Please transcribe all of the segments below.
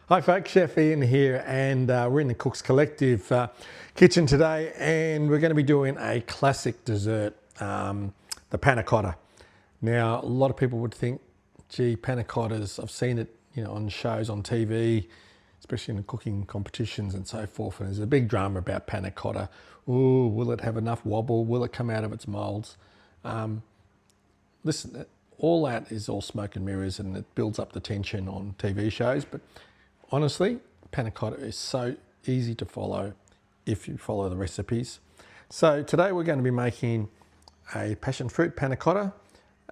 Hi folks, Chef Ian here, and we're in the Cooks Collective kitchen today, and we're going to be doing a classic dessert, the panna cotta. Now, a lot of people would think, gee, panna cottas, I've seen it, on shows on TV, especially in the cooking competitions and so forth, and there's a big drama about panna cotta. Ooh, will it have enough wobble? Will it come out of its moulds? Listen, all that is all smoke and mirrors, and it builds up the tension on TV shows, but honestly, panna cotta is so easy to follow if you follow the recipes. So today we're going to be making a passion fruit panna cotta.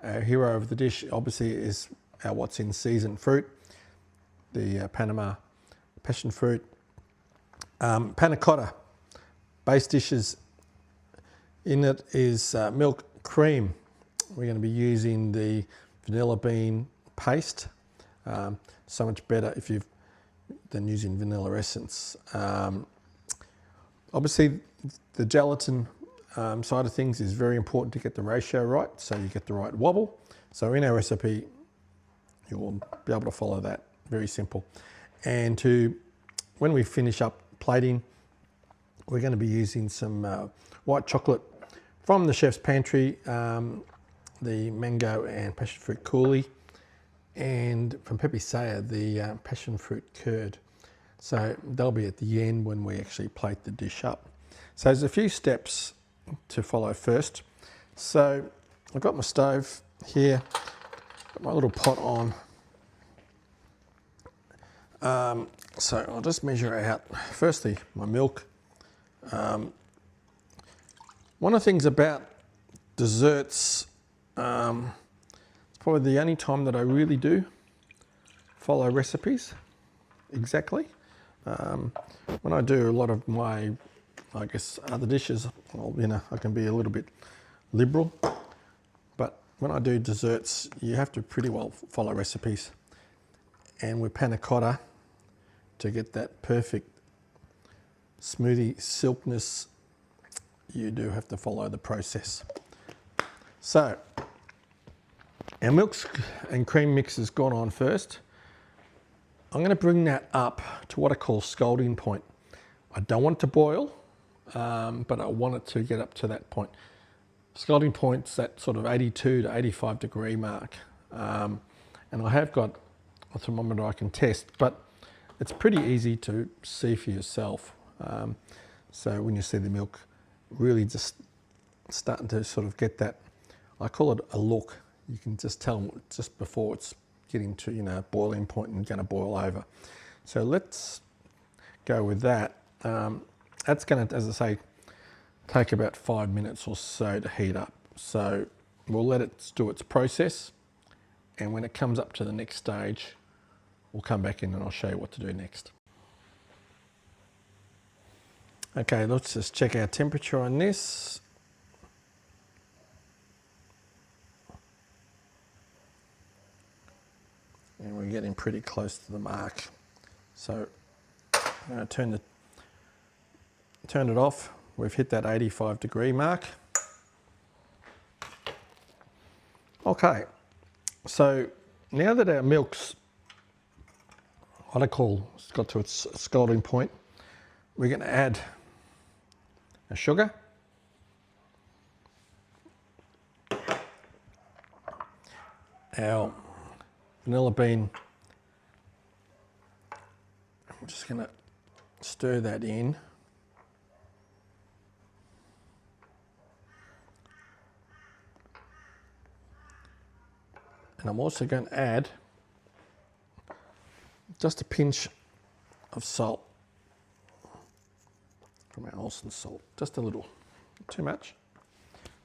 Our hero of the dish obviously is our what's in season fruit, the Panama Passionfruit Panna Cotta. Base dishes in it is milk, cream. We're going to be using the vanilla bean paste. So much better than using vanilla essence. Obviously, the gelatin side of things is very important to get the ratio right, so you get the right wobble. So in our recipe, you will be able to follow that. Very simple. And when we finish up plating, we're going to be using some white chocolate from the chef's pantry, the mango and passion fruit coulis, and from Pepe Saya, the passion fruit curd. So they'll be at the end when we actually plate the dish up. So there's a few steps to follow first. So I've got my stove here, got my little pot on. So I'll just measure out, firstly, my milk. One of the things about desserts, it's probably the only time that I really do follow recipes exactly. When I do a lot of my, other dishes, I can be a little bit liberal. But when I do desserts, you have to pretty well follow recipes. And with panna cotta, to get that perfect smoothie silkness, you do have to follow the process. So our milk and cream mix has gone on first. I'm going to bring that up to what I call scalding point. I don't want it to boil, but I want it to get up to that point. Scalding point's that sort of 82 to 85 degree mark. And I have got a thermometer I can test, but it's pretty easy to see for yourself. So when you see the milk really just starting to sort of get that, I call it a look. You can just tell just before it's getting to boiling point and going to boil over. So let's go with that. That's going to, as I say, take about 5 minutes or so to heat up. So we'll let it do its process, and when it comes up to the next stage, we'll come back in and I'll show you what to do next. Okay, let's just check our temperature on this. And we're getting pretty close to the mark. So I'm going to turn it off. We've hit that 85 degree mark. Okay, so now that our milk's what I call it's got to its scalding point, we're going to add our sugar, our vanilla bean. I'm just going to stir that in. And I'm also going to add just a pinch of salt from our Olsen salt, just a little, not too much,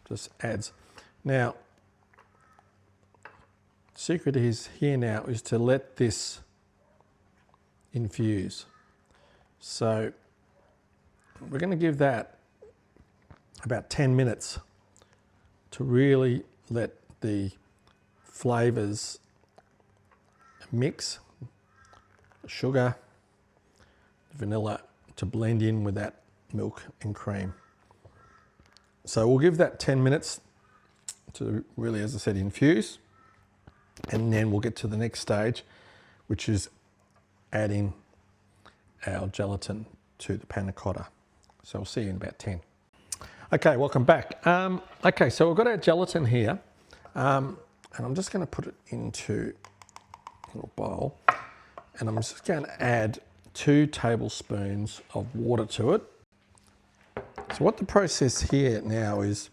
just adds. Now, the secret is here now is to let this infuse. So we're going to give that about 10 minutes to really let the flavors mix, sugar, vanilla, to blend in with that milk and cream. So we'll give that 10 minutes to really, as I said, infuse, and then we'll get to the next stage, which is add in our gelatin to the panna cotta. So we'll see you in about 10. Okay, welcome back. Okay, so we've got our gelatin here, and I'm just going to put it into a little bowl, and I'm just going to add 2 tablespoons of water to it. So what the process here now is,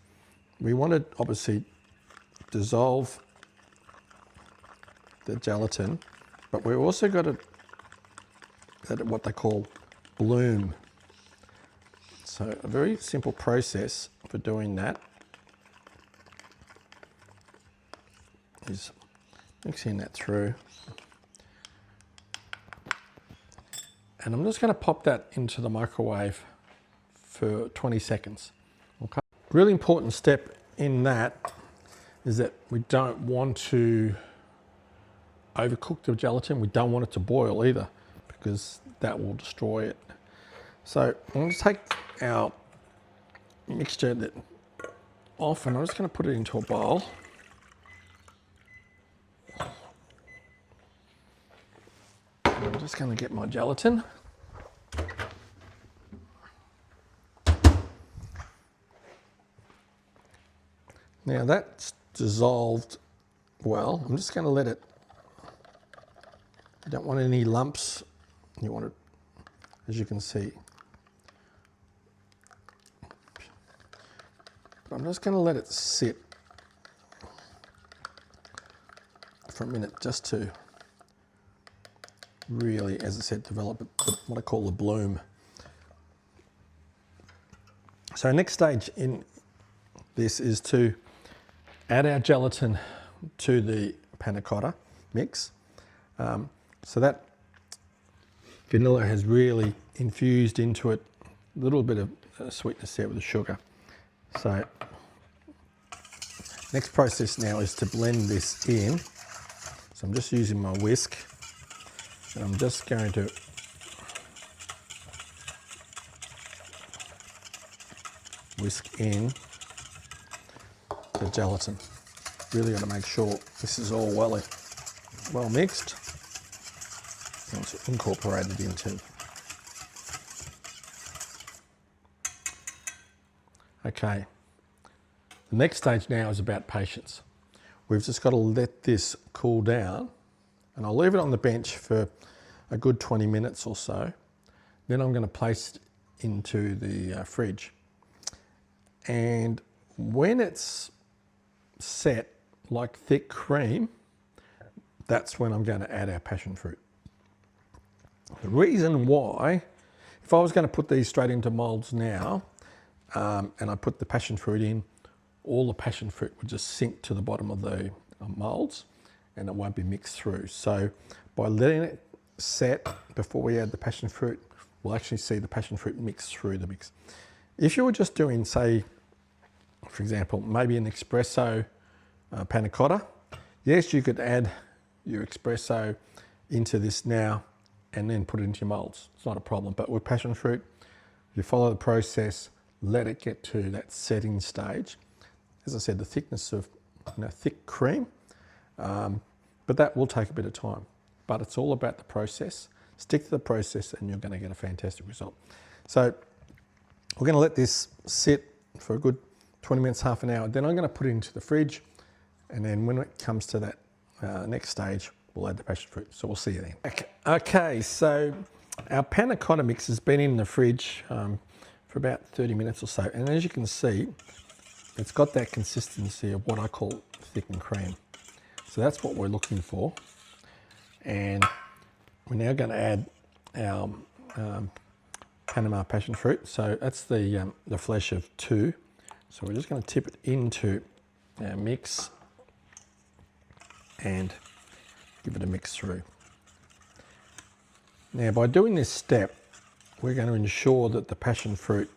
we want to obviously dissolve the gelatin, but we've also got to let it, what they call, bloom. So a very simple process for doing that is mixing that through. And I'm just going to pop that into the microwave for 20 seconds. Okay. Really important step in that is that we don't want to overcook the gelatin. We don't want it to boil either, because that will destroy it. So I'm going to take our mixture off, and I'm just going to put it into a bowl. I'm just going to get my gelatin. Now that's dissolved well. I'm just going to let it, you don't want any lumps. You want it, as you can see. But I'm just going to let it sit for a minute, just to really, as I said, develop what I call the bloom. So next stage in this is to add our gelatin to the panna cotta mix. So that vanilla has really infused into it, a little bit of sweetness there with the sugar. So next process now is to blend this in. So I'm just using my whisk, and I'm just going to whisk in the gelatin. Really got to make sure this is all well mixed and it's incorporated into. Okay, the next stage now is about patience. We've just got to let this cool down, and I'll leave it on the bench for a good 20 minutes or so. Then I'm going to place it into the fridge. And when it's set like thick cream, that's when I'm going to add our passion fruit. The reason why, if I was going to put these straight into moulds now, and I put the passion fruit in, all the passion fruit would just sink to the bottom of the moulds, and it won't be mixed through. So by letting it set before we add the passion fruit, we'll actually see the passion fruit mix through the mix. If you were just doing, say, for example, maybe an espresso panna cotta, yes, you could add your espresso into this now and then put it into your moulds. It's not a problem. But with passion fruit, you follow the process, let it get to that setting stage. As I said, the thickness of thick cream, but that will take a bit of time. But it's all about the process. Stick to the process and you're going to get a fantastic result. So we're going to let this sit for a good 20 minutes, half an hour. Then I'm going to put it into the fridge, and then when it comes to that next stage, we'll add the passion fruit. So we'll see you then. Okay, so our panna cotta mix has been in the fridge for about 30 minutes or so, and as you can see, it's got that consistency of what I call thickened cream. So that's what we're looking for. And we're now going to add our Panama Passionfruit. So that's the flesh of 2. So we're just going to tip it into our mix and give it a mix through. Now by doing this step, we're going to ensure that the passion fruit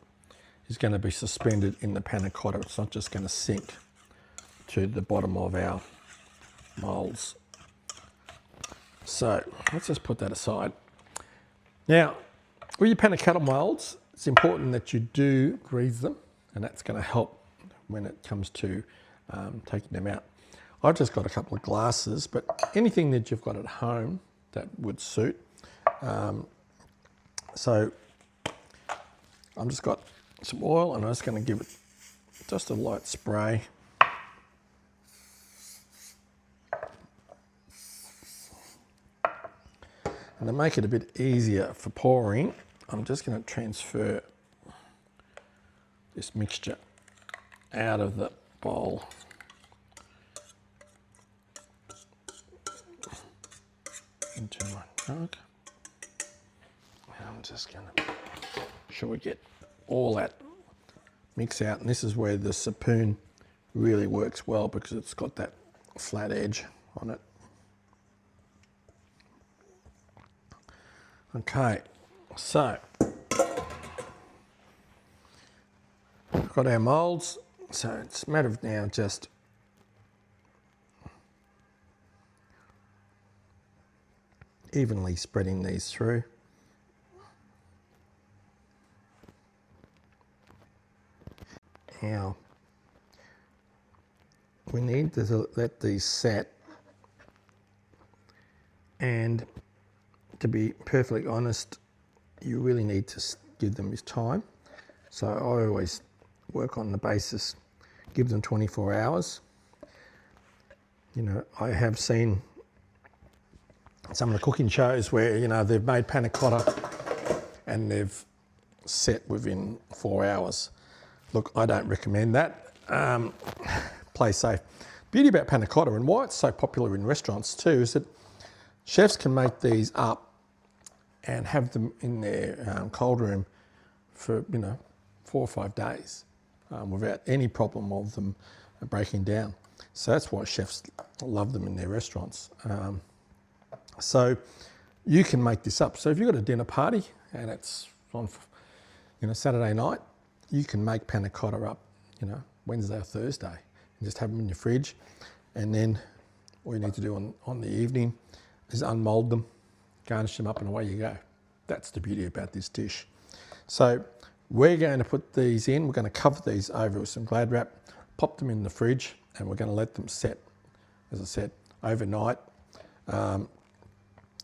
is going to be suspended in the panna cotta. It's not just going to sink to the bottom of our moulds. So let's just put that aside. Now, with your panna cotta moulds, it's important that you do grease them, and that's going to help when it comes to taking them out. I've just got a couple of glasses, but anything that you've got at home that would suit. So I've just got some oil and I'm just going to give it just a light spray. And to make it a bit easier for pouring, I'm just going to transfer this mixture out of the bowl. Into my jug. And I'm just going to make sure we get all that mix out. And this is where the spoon really works well because it's got that flat edge on it. Okay, so we've got our moulds, so it's a matter of now just evenly spreading these through. Now, we need to let these set, and to be perfectly honest, you really need to give them this time. So I always work on the basis, give them 24 hours. You know, I have seen some of the cooking shows where, you know, they've made panna cotta and they've set within 4 hours. Look, I don't recommend that. Play safe. Beauty about panna cotta and why it's so popular in restaurants too is that chefs can make these up and have them in their cold room for, you know, 4 or 5 days without any problem of them breaking down. So that's why chefs love them in their restaurants. So you can make this up. So if you've got a dinner party and it's on, you know, Saturday night, you can make panna cotta up, you know, Wednesday or Thursday and just have them in your fridge. And then all you need to do on the evening is unmould them, garnish them up, and away you go. That's the beauty about this dish. So we're going to put these in. We're going to cover these over with some Glad wrap, pop them in the fridge, and we're going to let them set, as I said, overnight.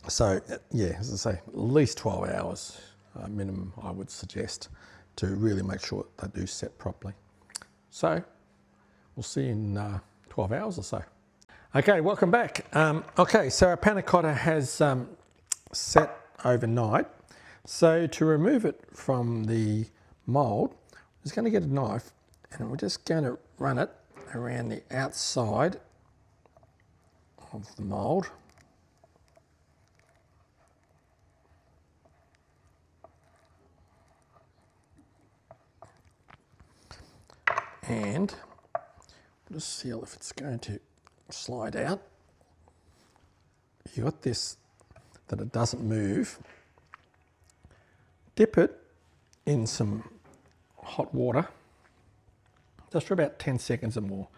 So yeah, as I say, at least 12 hours minimum, I would suggest, to really make sure they do set properly. So we'll see you in 12 hours or so. Okay, welcome back. Okay, so our panna cotta has set overnight. So to remove it from the mould, I'm just going to get a knife and we're just going to run it around the outside of the mould. And just see if it's going to slide out. You got this, that it doesn't move. Dip it in some hot water, just for about 10 seconds or more.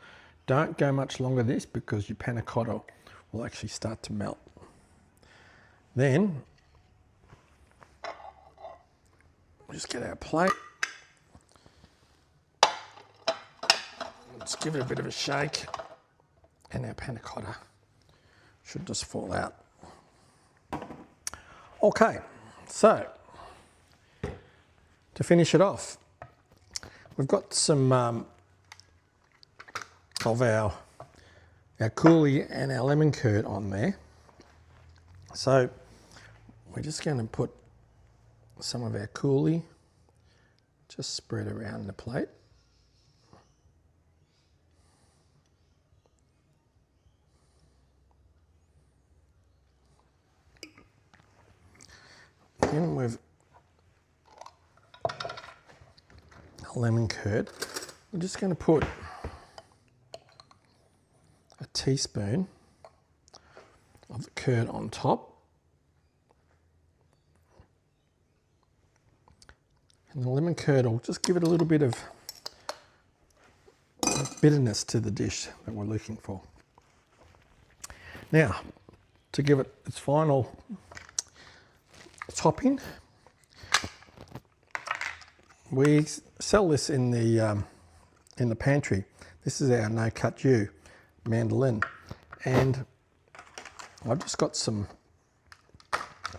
Don't go much longer this because your panna cotta will actually start to melt. Then, just get our plate. Let's give it a bit of a shake and our panna cotta should just fall out. Okay, so to finish it off, we've got some of our coulis and our lemon curd on there. So we're just going to put some of our coulis just spread around the plate. Then with lemon curd, we're just going to put a teaspoon of the curd on top. And the lemon curd will just give it a little bit of bitterness to the dish that we're looking for. Now, to give it its final topping, we sell this in the pantry. This is our no cut U mandolin, and I've just got some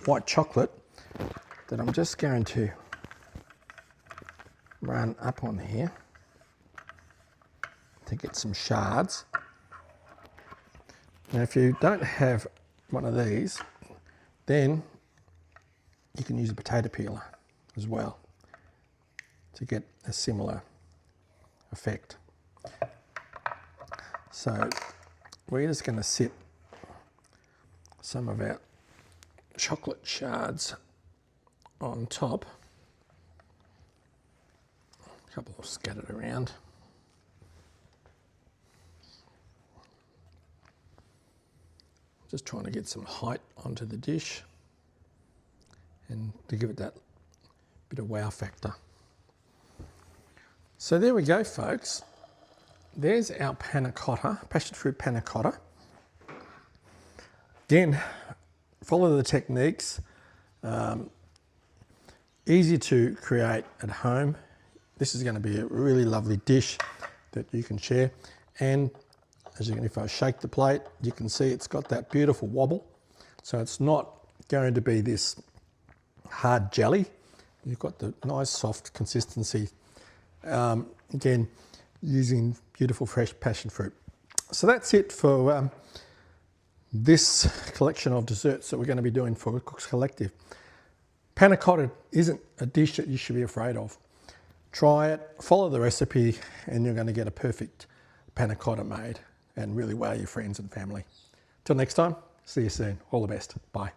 white chocolate that I'm just going to run up on here to get some shards. Now if you don't have one of these, then you can use a potato peeler as well to get a similar effect. So we're just going to sit some of our chocolate shards on top, a couple scattered around. Just trying to get some height onto the dish and to give it that bit of wow factor. So there we go, folks. There's our panna cotta, passion fruit panna cotta. Again, follow the techniques. Easy to create at home. This is going to be a really lovely dish that you can share. And as you can, if I shake the plate, you can see it's got that beautiful wobble. So it's not going to be this hard jelly. You've got the nice soft consistency. Again, using beautiful fresh passion fruit. So that's it for this collection of desserts that we're going to be doing for Cooks Collective. Panna cotta isn't a dish that you should be afraid of. Try it, follow the recipe, and you're going to get a perfect panna cotta made and really wow your friends and family. Till next time, see you soon. All the best. Bye.